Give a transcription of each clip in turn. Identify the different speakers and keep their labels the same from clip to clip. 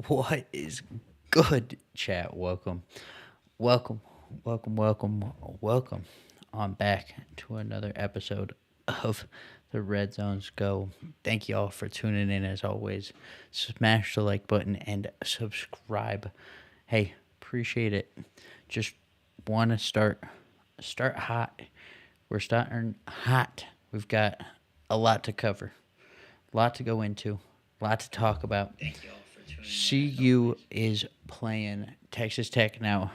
Speaker 1: What is good, chat? Welcome, welcome on back to another episode of the Red Zones Go. Thank you all for tuning in as always. Smash the like button and subscribe. Hey, appreciate it. Just want to start hot. We're starting hot. We've got a lot to cover, a lot to go into, a lot to talk about. CU is playing Texas Tech now.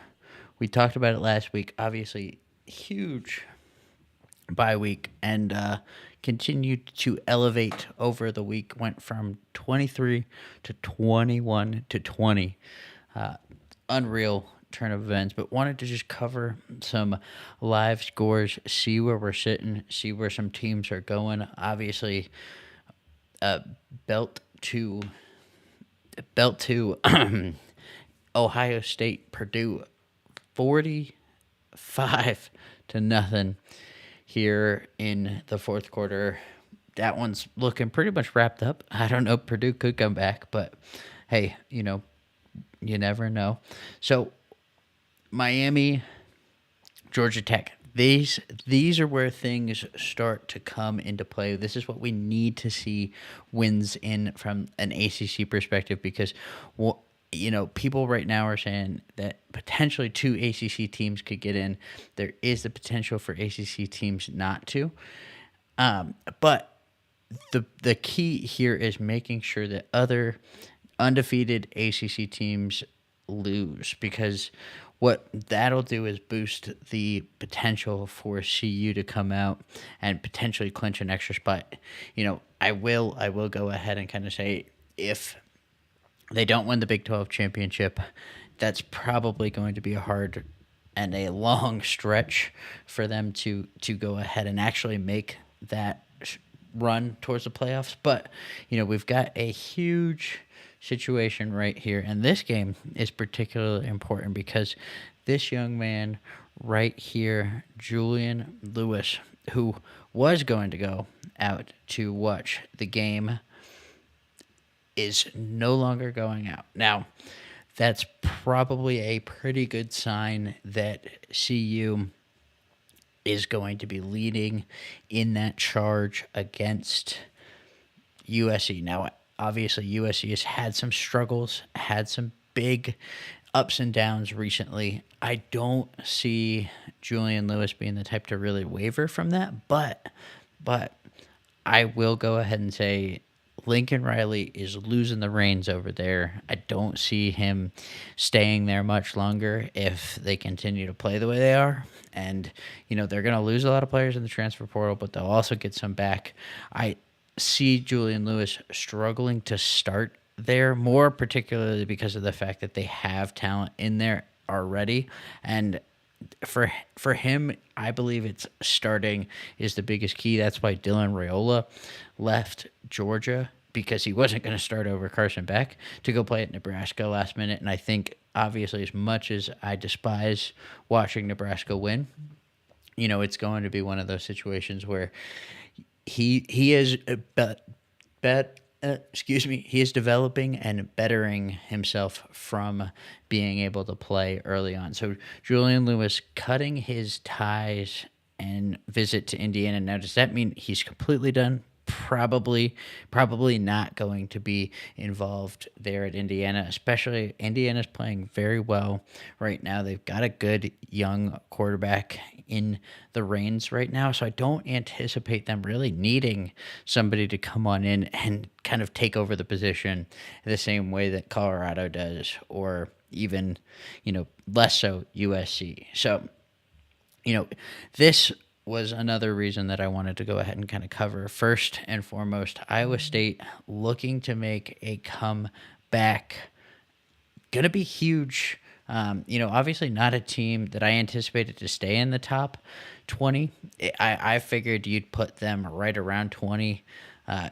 Speaker 1: We talked about it last week. Obviously, huge bye week and continued to elevate over the week. Went from 23 to 21 to 20. Unreal turn of events, but wanted to just cover some live scores, see where we're sitting, see where some teams are going. Obviously, uh, belt to belt to Ohio State, Purdue, 45 to nothing here in the fourth quarter. That one's looking pretty much wrapped up. I don't know. Purdue could come back, but hey, you never know. So, Miami, Georgia Tech. These are where things start to come into play. This is what we need to see wins in from an ACC perspective because, well, people right now are saying that potentially two ACC teams could get in. There is the potential for ACC teams not to, but the key here is making sure that other undefeated ACC teams lose because what that'll do is boost the potential for CU to come out and potentially clinch an extra spot. I will go ahead and kind of say if they don't win the Big 12 championship, that's probably going to be a hard and a long stretch for them to go ahead and actually make that run towards the playoffs. But we've got a huge situation right here, and this game is particularly important because this young man right here, Julian Lewis, who was going to go out to watch the game, is no longer going out. Now, that's probably a pretty good sign that CU is going to be leading in that charge against USC. Now, obviously, USC has had some struggles, had some big ups and downs recently. I don't see Julian Lewis being the type to really waver from that, but I will go ahead and say Lincoln Riley is losing the reins over there. I don't see him staying there much longer if they continue to play the way they are. And, they're going to lose a lot of players in the transfer portal, but they'll also get some back. I see Julian Lewis struggling to start there, more particularly because of the fact that they have talent in there already. And for him, I believe it's starting is the biggest key. That's why Dylan Raiola left Georgia because he wasn't going to start over Carson Beck to go play at Nebraska last minute. And I think obviously, as much as I despise watching Nebraska win, it's going to be one of those situations where he is he is developing and bettering himself from being able to play early on. So Julian Lewis cutting his ties and visit to Indiana. Now, does that mean he's completely done? Probably not going to be involved there at Indiana, especially Indiana's playing very well right now. They've got a good young quarterback in the reins right now, so I don't anticipate them really needing somebody to come on in and kind of take over the position the same way that Colorado does, or even, less so USC. So, this was another reason that I wanted to go ahead and kind of cover. First and foremost, Iowa State looking to make a comeback. Going to be huge. Obviously not a team that I anticipated to stay in the top 20. I figured you'd put them right around 20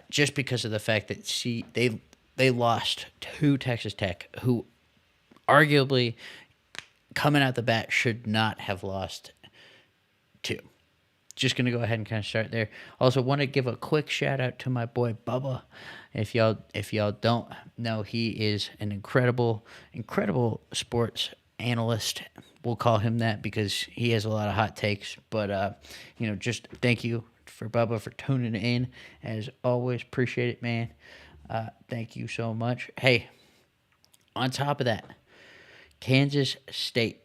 Speaker 1: just because of the fact that they lost to Texas Tech, who arguably coming out the bat should not have lost to. just gonna go ahead and kind of start there. Also, want to give a quick shout out to my boy Bubba. If y'all don't know, he is an incredible sports analyst. We'll call him that because he has a lot of hot takes. But just thank you for Bubba for tuning in. As always, appreciate it, man. Thank you so much. Hey, on top of that, Kansas State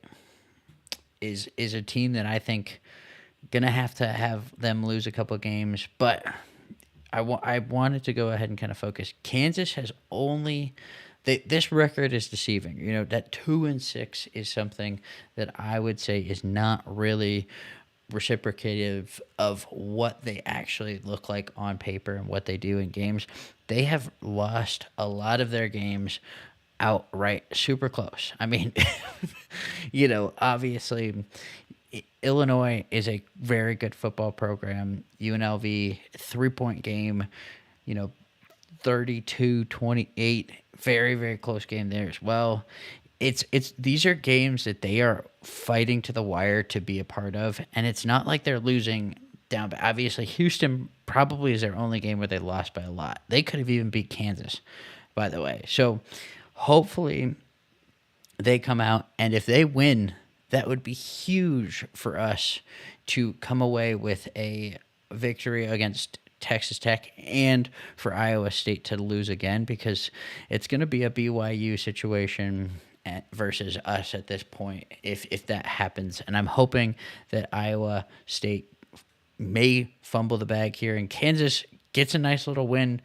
Speaker 1: is a team that I think gonna have them lose a couple of games, but I wanted to go ahead and kind of focus. Kansas has only this record is deceiving. That 2-6 is something that I would say is not really reciprocative of what they actually look like on paper and what they do in games. They have lost a lot of their games outright super close. I mean, obviously Illinois is a very good football program. UNLV 3-point game, you know, 32-28, very very close game there as well. It's these are games that they are fighting to the wire to be a part of, and it's not like they're losing down. But obviously, Houston probably is their only game where they lost by a lot. They could have even beat Kansas, by the way. So hopefully they come out, and if they win, that would be huge for us to come away with a victory against Texas Tech and for Iowa State to lose again, because it's going to be a BYU situation versus us at this point if that happens. And I'm hoping that Iowa State may fumble the bag here and Kansas gets a nice little win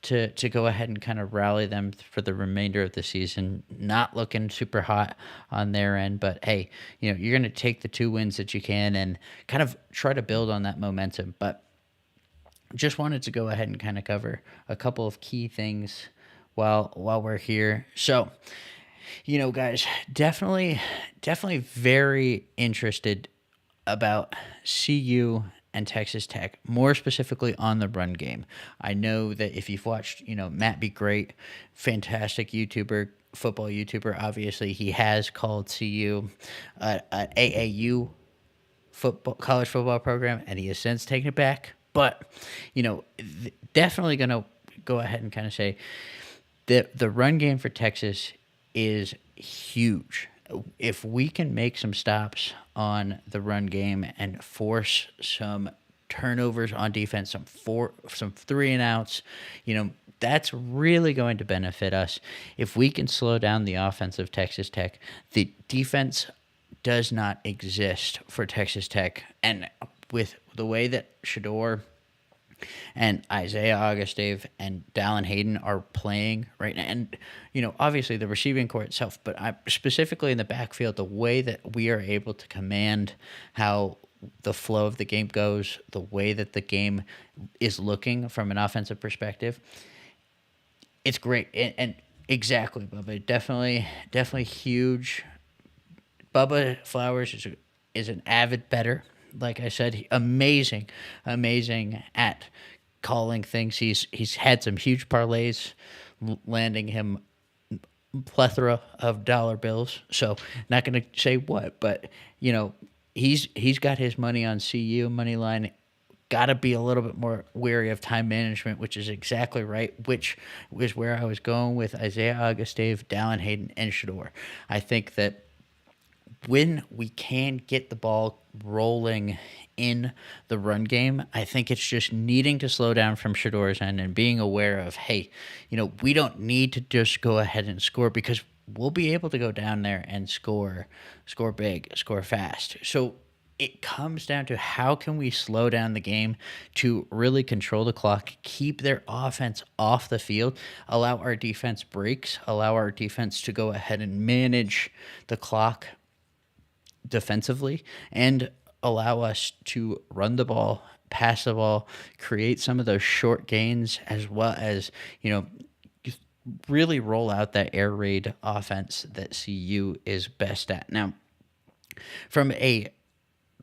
Speaker 1: to go ahead and kind of rally them for the remainder of the season. Not looking super hot on their end, but hey, you're going to take the 2 wins that you can and kind of try to build on that momentum. But just wanted to go ahead and kind of cover a couple of key things while we're here. So, guys, definitely very interested about CU and Texas Tech, more specifically on the run game. I know that if you've watched, Matt Be Great, fantastic YouTuber, football YouTuber, obviously he has called CU an AAU college football program, and he has since taken it back. But, definitely going to go ahead and kind of say that the run game for Texas is huge. If we can make some stops on the run game and force some turnovers on defense, some 3-and-outs, that's really going to benefit us. If we can slow down the offense of Texas Tech, the defense does not exist for Texas Tech. And with the way that Shedeur and Isaiah Augustave and Dallin Hayden are playing right now, and obviously the receiving core itself, but specifically in the backfield, the way that we are able to command how the flow of the game goes, the way that the game is looking from an offensive perspective, it's great. And exactly, Bubba, definitely huge. Bubba Flowers is an avid bettor. Like I said, amazing at calling things. He's had some huge parlays, landing him plethora of dollar bills. So not going to say what, but he's got his money on CU money line. Got to be a little bit more wary of time management, which is exactly right, which is where I was going with Isaiah Augustave, Dallin Hayden, and Shedeur. I think that when we can get the ball rolling in the run game, I think it's just needing to slow down from Shedeur's end and being aware of, hey, we don't need to just go ahead and score, because we'll be able to go down there and score big, score fast. So it comes down to how can we slow down the game to really control the clock, keep their offense off the field, allow our defense breaks, allow our defense to go ahead and manage the clock defensively, and allow us to run the ball, pass the ball, create some of those short gains, as well as, really roll out that air raid offense that CU is best at. Now, from a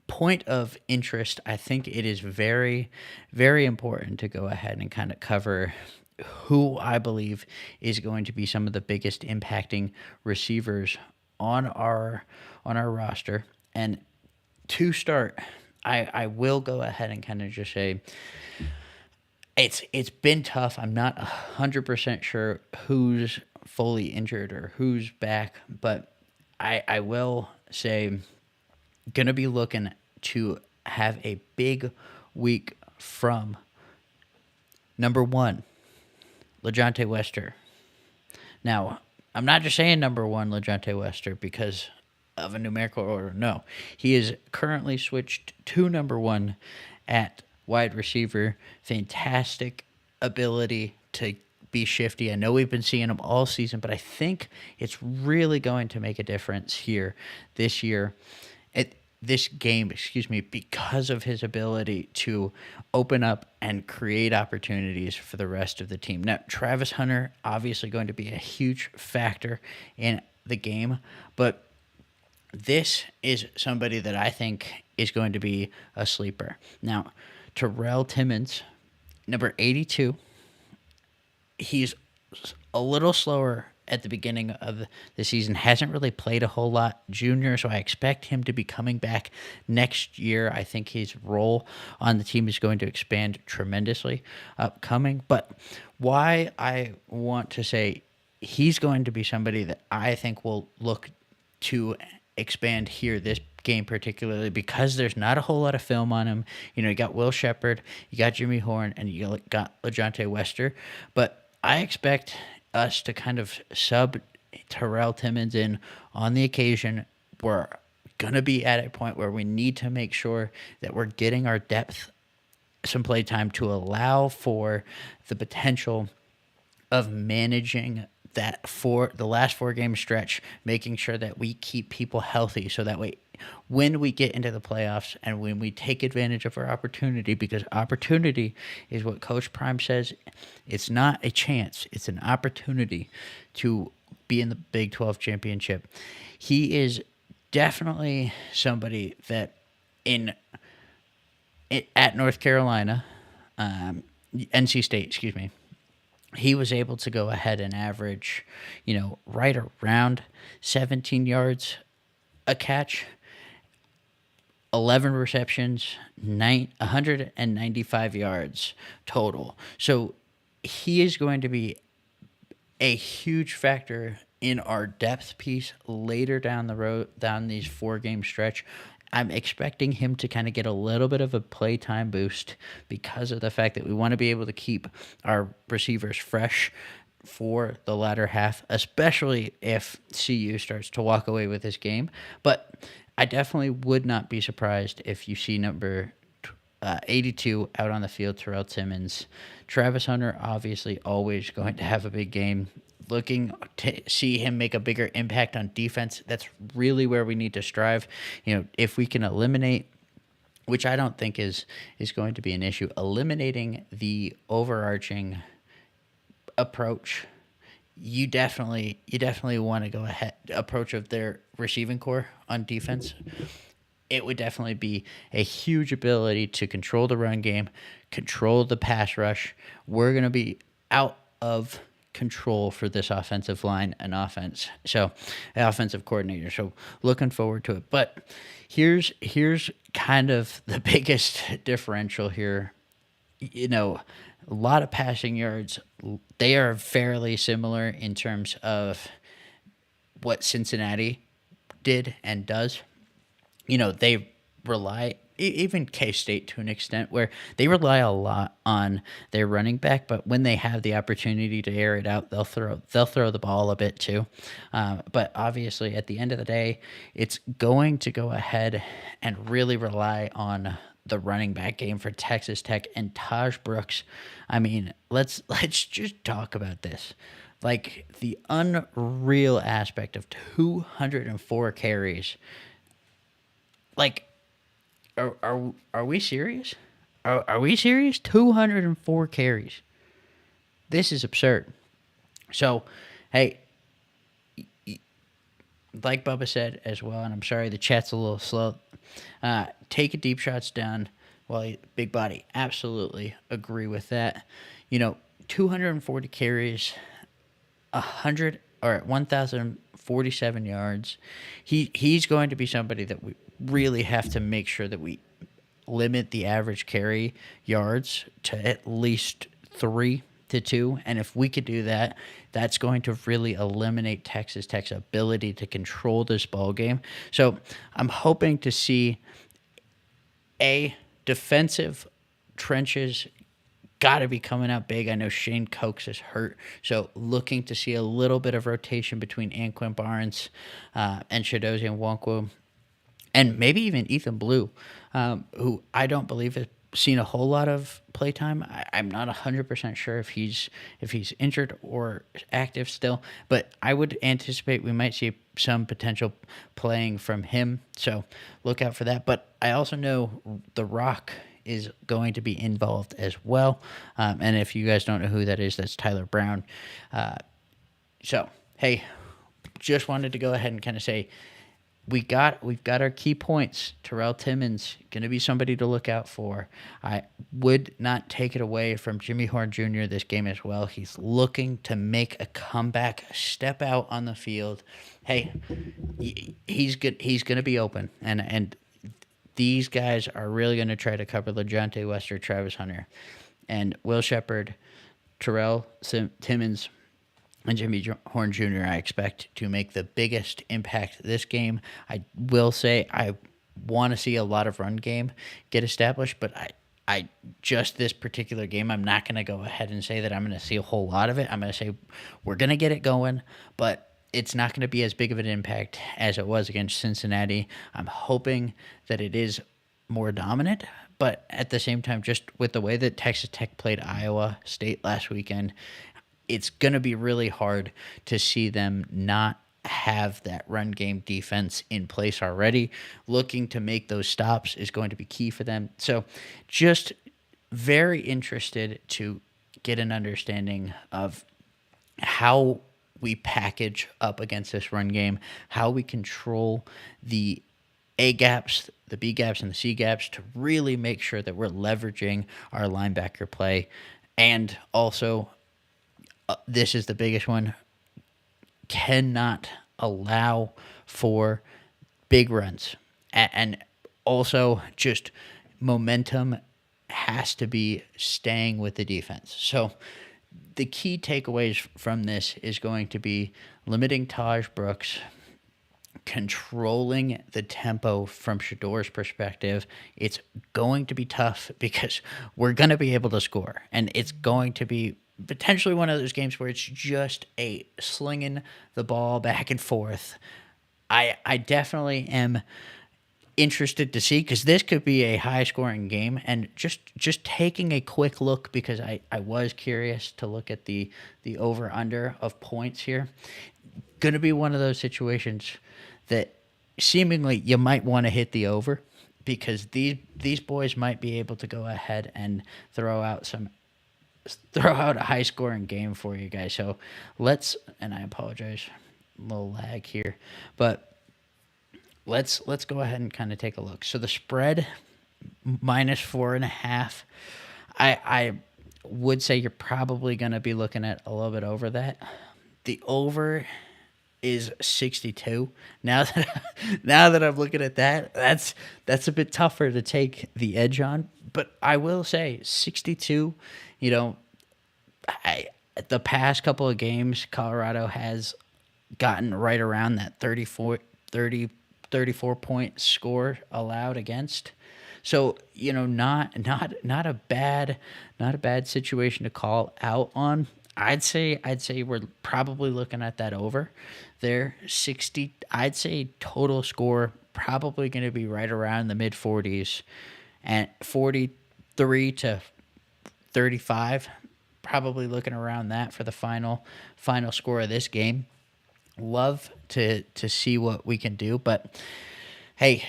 Speaker 1: point of interest, I think it is very, very important to go ahead and kind of cover who I believe is going to be some of the biggest impacting receivers on our roster. And to start, I will go ahead and kind of just say it's been tough. I'm not 100% sure who's fully injured or who's back, but I will say gonna be looking to have a big week from number one, LeJounte Wester. Now, I'm not just saying number one LeJounte Wester because of a numerical order. No, he is currently switched to number one at wide receiver. Fantastic ability to be shifty. I know we've been seeing him all season, but I think it's really going to make a difference here this year. This game, excuse me, because of his ability to open up and create opportunities for the rest of the team. Now, Travis Hunter obviously going to be a huge factor in the game, but this is somebody that I think is going to be a sleeper. Now, Terrell Timmons, number 82, he's a little slower at the beginning of the season, hasn't really played a whole lot junior, so I expect him to be coming back next year. I think his role on the team is going to expand tremendously upcoming. But why I want to say he's going to be somebody that I think will look to expand here this game particularly because there's not a whole lot of film on him. You know, you got Will Shepherd, you got Jimmy Horn, and you got LeJounte Wester. But I expect us to kind of sub Terrell Timmons in on the occasion. We're going to be at a point where we need to make sure that we're getting our depth some play time to allow for the potential of managing that for the last 4 game stretch, making sure that we keep people healthy so that way when we get into the playoffs and when we take advantage of our opportunity, because opportunity is what Coach Prime says, it's not a chance, it's an opportunity to be in the Big 12 championship. He is definitely somebody that at North Carolina, NC State, excuse me, he was able to go ahead and average, right around 17 yards a catch, 11 receptions, 195 yards total. So he is going to be a huge factor in our depth piece later down the road, down these 4 game stretch. I'm expecting him to kind of get a little bit of a playtime boost because of the fact that we want to be able to keep our receivers fresh for the latter half, especially if CU starts to walk away with this game. But I definitely would not be surprised if you see number 82 out on the field, Terrell Timmons. Travis Hunter, obviously, always going to have a big game. Looking to see him make a bigger impact on defense. That's really where we need to strive. If we can eliminate, which I don't think is going to be an issue, eliminating the overarching approach. You definitely want to go ahead approach of their receiving core on defense. It would definitely be a huge ability to control the run game, control the pass rush. We're going to be out of control for this offensive line and offense. So, offensive coordinator. So, looking forward to it. But here's kind of the biggest differential here. A lot of passing yards. They are fairly similar in terms of what Cincinnati did and does. They rely, even K-State to an extent, where they rely a lot on their running back, but when they have the opportunity to air it out, they'll throw the ball a bit too. But obviously, at the end of the day, it's going to go ahead and really rely on the running back game for Texas Tech and Taj Brooks. I mean, let's just talk about this. Like, the unreal aspect of 204 carries. Like, are we serious? Are we serious? 204 carries. This is absurd. So, hey, like Bubba said as well, and I'm sorry the chat's a little slow. Take a deep shots down while big body. Absolutely agree with that. 240 carries, 1,047 yards. He's going to be somebody that we really have to make sure that we limit the average carry yards to at least 3 to 2. And if we could do that, that's going to really eliminate Texas Tech's ability to control this ball game. So I'm hoping to see a defensive trenches got to be coming out big. I know Shane Cokes is hurt, so looking to see a little bit of rotation between Anquin Barnes and Chidozie Nwankwo, and maybe even Ethan Blue, who I don't believe has seen a whole lot of playtime. I'm not 100% sure if he's injured or active still, but I would anticipate we might see some potential playing from him. So look out for that. But I also know The Rock is going to be involved as well. And if you guys don't know who that is, that's Tyler Brown. So, hey, just wanted to go ahead and kind of say we've got our key points. Terrell Timmons going to be somebody to look out for. I would not take it away from Jimmy Horn Jr. this game as well. He's looking to make a comeback, step out on the field. Hey, he's good. He's going to be open, and these guys are really going to try to cover LeJohntay Wester, Travis Hunter, and Will Shepard, Terrell Timmons, and Jimmy Horn Jr. I expect to make the biggest impact this game. I will say I want to see a lot of run game get established, but I just this particular game, I'm not going to go ahead and say that I'm going to see a whole lot of it. I'm going to say we're going to get it going, but it's not going to be as big of an impact as it was against Cincinnati. I'm hoping that it is more dominant, but at the same time, just with the way that Texas Tech played Iowa State last weekend, it's going to be really hard to see them not have that run game defense in place already. Looking to make those stops is going to be key for them. So just very interested to get an understanding of how we package up against this run game, how we control the A gaps, the B gaps, and the C gaps to really make sure that we're leveraging our linebacker play. And also, this is the biggest one, cannot allow for big runs. And also just momentum has to be staying with the defense. So the key takeaways from this is going to be limiting Taj Brooks, controlling the tempo from Shador's perspective. It's going to be tough because we're going to be able to score, and it's going to be potentially one of those games where it's just a slinging the ball back and forth. I definitely am interested to see, because this could be a high-scoring game, and just taking a quick look, because I was curious to look at the over-under of points here. Going to be one of those situations that seemingly you might want to hit the over, because these boys might be able to go ahead and throw out a high-scoring game for you guys. So and I apologize, a little lag here, but let's go ahead and kind of take a look. So the spread, -4.5. I would say you're probably going to be looking at a little bit over that. The over is 62. Now that I'm looking at that, that's a bit tougher to take the edge on. But I will say 62. The past couple of games, Colorado has gotten right around that 34 point score allowed against. So, not a bad situation to call out on. I'd say we're probably looking at that over there. 60, I'd say total score probably going to be right around the mid 40s, and 43 to 35, probably looking around that for the final score of this game. Love to see what we can do, but hey,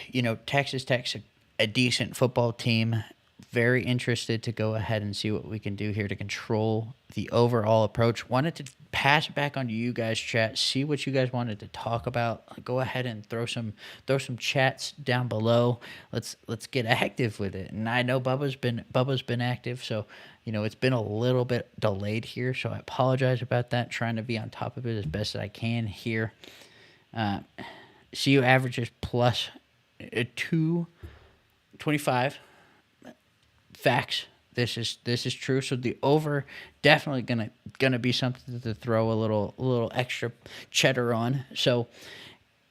Speaker 1: Texas Tech's a decent football team. Very interested to go ahead and see what we can do here to control the overall approach. Wanted to pass it back on to you guys, chat. See what you guys wanted to talk about. Go ahead and throw some chats down below. Let's get active with it. And I know Bubba's been active, so it's been a little bit delayed here. So I apologize about that. Trying to be on top of it as best as I can here. CU averages plus 225. facts. This is true. So the over definitely gonna be something to throw a little extra cheddar on. So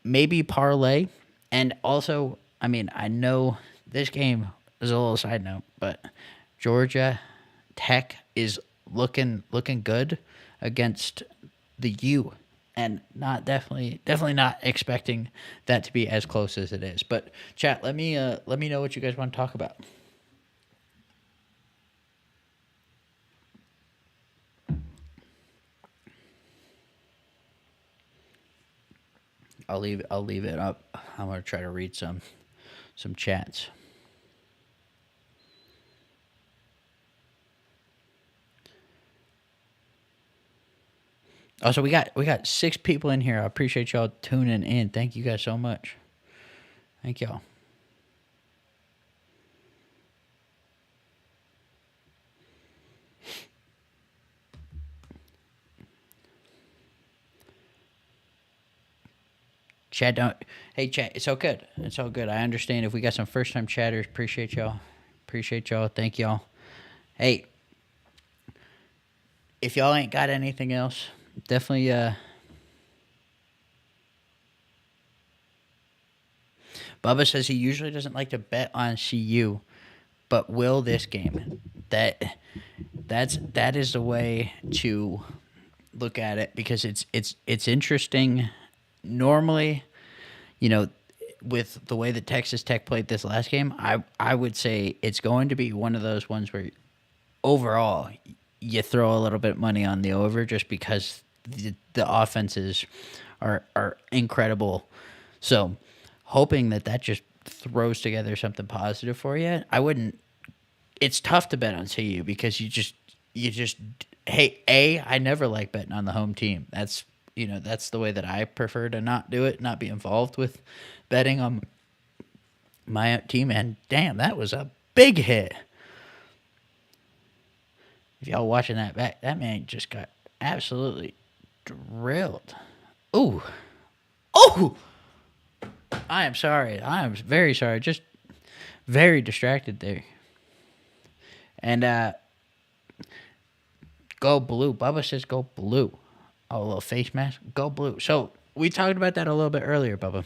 Speaker 1: maybe parlay, and also, I mean, I know this game is a little side note, but Georgia Tech is looking good against the U, and not definitely not expecting that to be as close as it is. But chat, let me know what you guys want to talk about. I'll leave it up. I'm gonna try to read some chats. Also, we got 6 people in here. I appreciate y'all tuning in. Thank you guys so much. Thank y'all. Chat don't. Hey chat, it's all good. It's all good. I understand if we got some first time chatters. Appreciate y'all. Appreciate y'all. Thank y'all. Hey, if y'all ain't got anything else, definitely. Bubba says he usually doesn't like to bet on CU, but will this game. That is the way to look at it, because it's interesting. Normally, you know, with the way that Texas Tech played this last game, I would say it's going to be one of those ones where overall you throw a little bit of money on the over, just because the offenses are incredible. So hoping that just throws together something positive for you. I wouldn't. It's tough to bet on CU because you just hey, I never like betting on the home team. That's the way that I prefer to not do it, not be involved with betting on my team. And damn, that was a big hit. If y'all watching that back, that man just got absolutely drilled. Ooh. Oh, I am sorry. I am very sorry. Just very distracted there. And go blue. Bubba says go blue. Oh, a little face mask. Go blue. So we talked about that a little bit earlier, Bubba.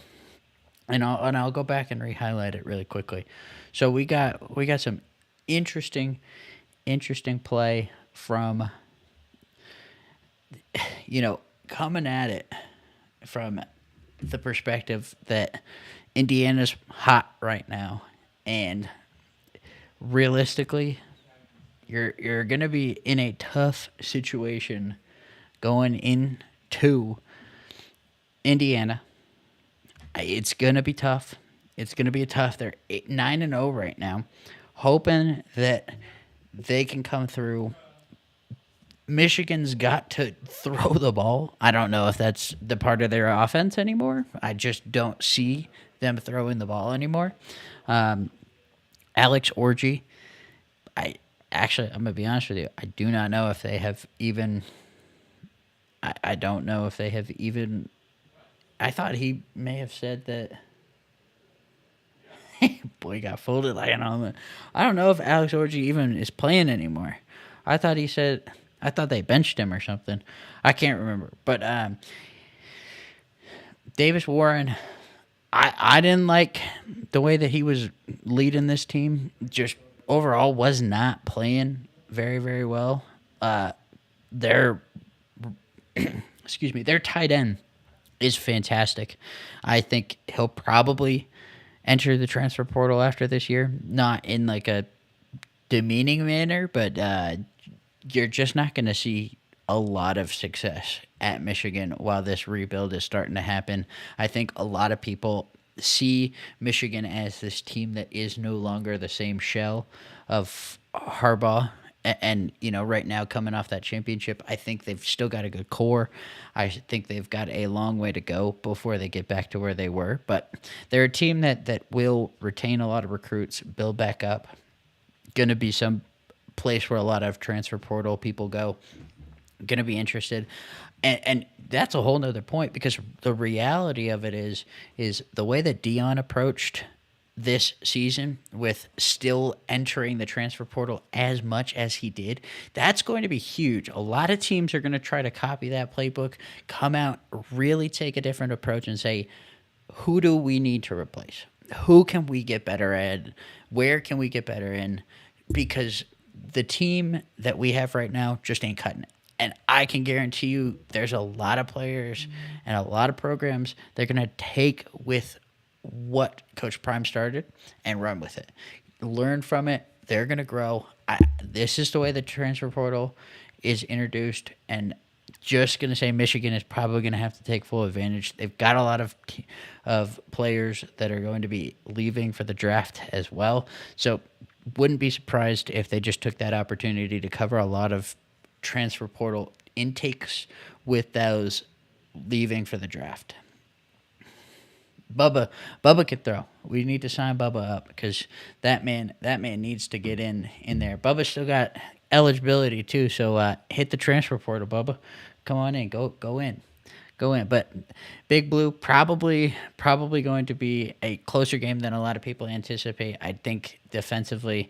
Speaker 1: And I'll go back and re-highlight it really quickly. So we got some interesting play from, coming at it from the perspective that Indiana's hot right now, and realistically, you're gonna be in a tough situation going into Indiana. It's gonna be tough. It's gonna be tough. They're 9-0 right now, hoping that they can come through. Michigan's got to throw the ball. I don't know if that's the part of their offense anymore. I just don't see them throwing the ball anymore. Um, Alex Orgy, I'm gonna be honest with you. I do not know if they have even. I don't know if they have even. I thought he may have said that. Boy, he got folded like an omelet. I don't know if Alex Orgy even is playing anymore. I thought he said. I thought they benched him or something. I can't remember. But Davis Warren, I didn't like the way that he was leading this team. Just overall was not playing very, very well. Their excuse me, their tight end is fantastic. I think he'll probably enter the transfer portal after this year. Not in like a demeaning manner, but you're just not going to see a lot of success at Michigan while this rebuild is starting to happen. I think a lot of people see Michigan as this team that is no longer the same shell of Harbaugh. And, right now coming off that championship, I think they've still got a good core. I think they've got a long way to go before they get back to where they were. But they're a team that will retain a lot of recruits, build back up. Going to be some place where a lot of transfer portal people go. Going to be interested. And that's a whole nother point, because the reality of it is the way that Dion approached this season with still entering the transfer portal as much as he did, that's going to be huge. A lot of teams are going to try to copy that playbook, come out, really take a different approach and say, who do we need to replace? Who can we get better at? Where can we get better in? Because the team that we have right now just ain't cutting it. And I can guarantee you there's a lot of players and a lot of programs they're going to take with what Coach Prime started and run with it. Learn from it. They're going to grow. This is the way the transfer portal is introduced. And just going to say Michigan is probably going to have to take full advantage. They've got a lot of players that are going to be leaving for the draft as well. So wouldn't be surprised if they just took that opportunity to cover a lot of transfer portal intakes with those leaving for the draft. Bubba can throw. We need to sign Bubba up because that man needs to get in there. Bubba still got eligibility too, so hit the transfer portal, Bubba. Come on in, go in. But Big Blue probably going to be a closer game than a lot of people anticipate. I think defensively,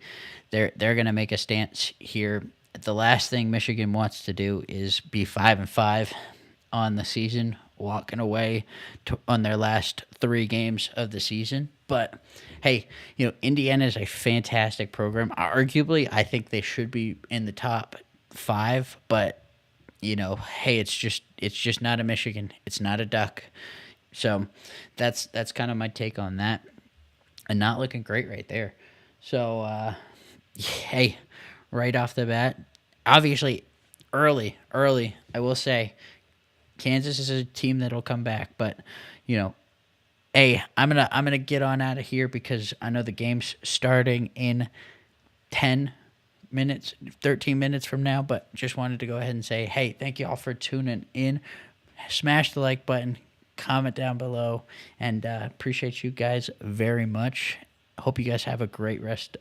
Speaker 1: they're going to make a stance here. The last thing Michigan wants to do is be 5-5 on the season, walking away on their last 3 games of the season. But hey, Indiana is a fantastic program. Arguably, I think they should be in the top 5. But hey, it's just not a Michigan. It's not a Duck. So that's kind of my take on that. And not looking great right there. So hey, right off the bat, obviously early, I will say Kansas is a team that'll come back, but hey, I'm gonna get on out of here because I know the game's starting in 13 minutes from now, but just wanted to go ahead and say, hey, thank you all for tuning in. Smash the like button, comment down below, and appreciate you guys very much. Hope you guys have a great rest